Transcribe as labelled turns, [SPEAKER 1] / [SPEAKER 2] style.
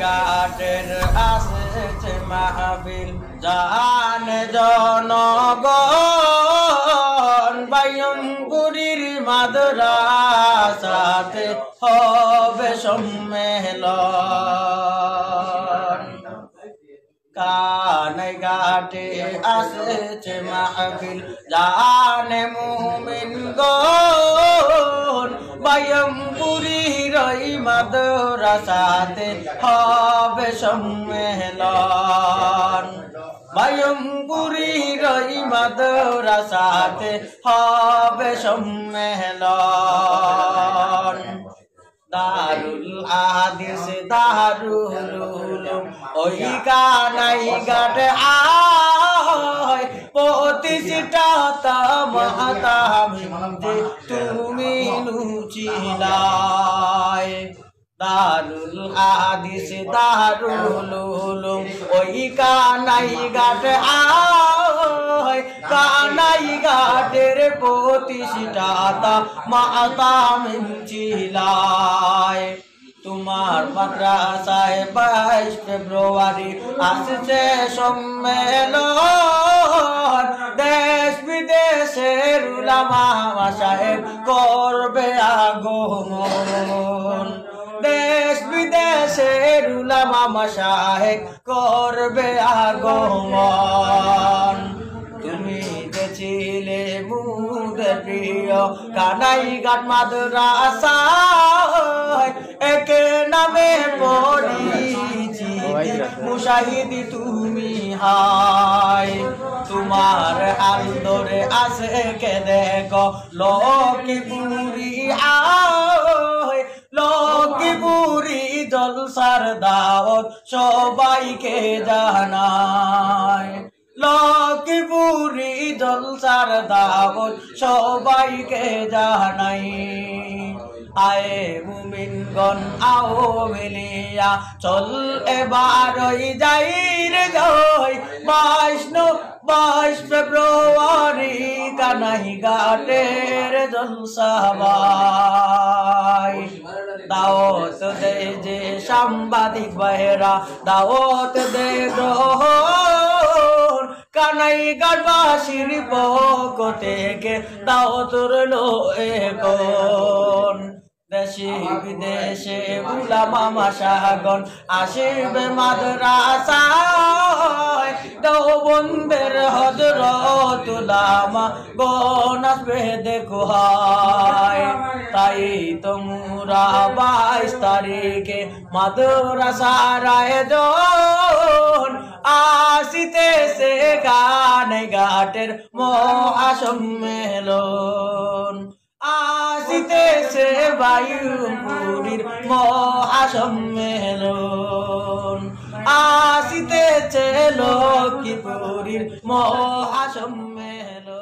[SPEAKER 1] ঘাটের আসছে মাহফিল জানে জনগণ বাইয়মপুরীর মাদ্রাসাতে হবে সম্মেলন। কানাইঘাটে আসছে মাহফিল জানে মুমিনগণ বাইয়মপুরীর ওই মাদ্রাসাতে হবে সম্মেলন। বাইয়মপুরীর ওই মাদ্রাসাতে হবে সম্মেলন। দারুল হাদিস দারুল উলুম ওই কানাইঘাট আয় প্রতিষ্ঠা মাহতামিমে তুমি লুচিলায়। দারুল হাদিস দারুল উলুম ওই কানাইঘাট আয় কানাইঘাটের প্রতিষ্ঠাতা মাহতামিম চিলায়। তোমার মাদ্রাসায় 22 ফেব্রুয়ারি আসছে সম্মেলন। দেশ বিদেশের উলামা মাশায়েখ করবে আগমন। দেশ বিদেশের উলামা মাশায়েখ করবে আগমন। তুমি ছিলে মুদের প্রিয় কানাইঘাট মাদ্রাসায় একে নামে পড়িছি মুশাহিদি তুমি হায়। তোমার হাল ধরে আসে কে দেখো লক্ষ্মীপুরি আয়। লক্ষ্মীপুরি জলসার দাওয়াত সবাইকে জানায়। লক্ষ্মীপুরি জলসার দাওয়াত সবাইকে জানাই। আয়ে মুমিনগণ আও মিলিয়া চল এবারই যাই রে যাই। 22 ফেব্রুয়ারি কানাইঘাটের জলসা ভাই। দাওয়াত দে যে সাংবাদিক ভাইরা দাওয়াত দে গ্রহণ। কানাইঘাটবাসীর পক্ষ থেকে দাওয়াত রইলো এখন। দেশে বিদেশে উলামা মাশায়েখগণ আসিবে মাদ্রাসায়। দেওবন্দের হযরত উলামা গণ আসবে দেখো হায়। তাই তোমরা 22 তারিখে মাদ্রাসার আয়োজন আসিতেছে কানাইঘাটের মহাসম্মেলন। আসিতেছে বাইয়মপুরীর মহাসম্মেলন। আসিতেছে লক্ষ্মীপুরীর মহাসম্মেলন।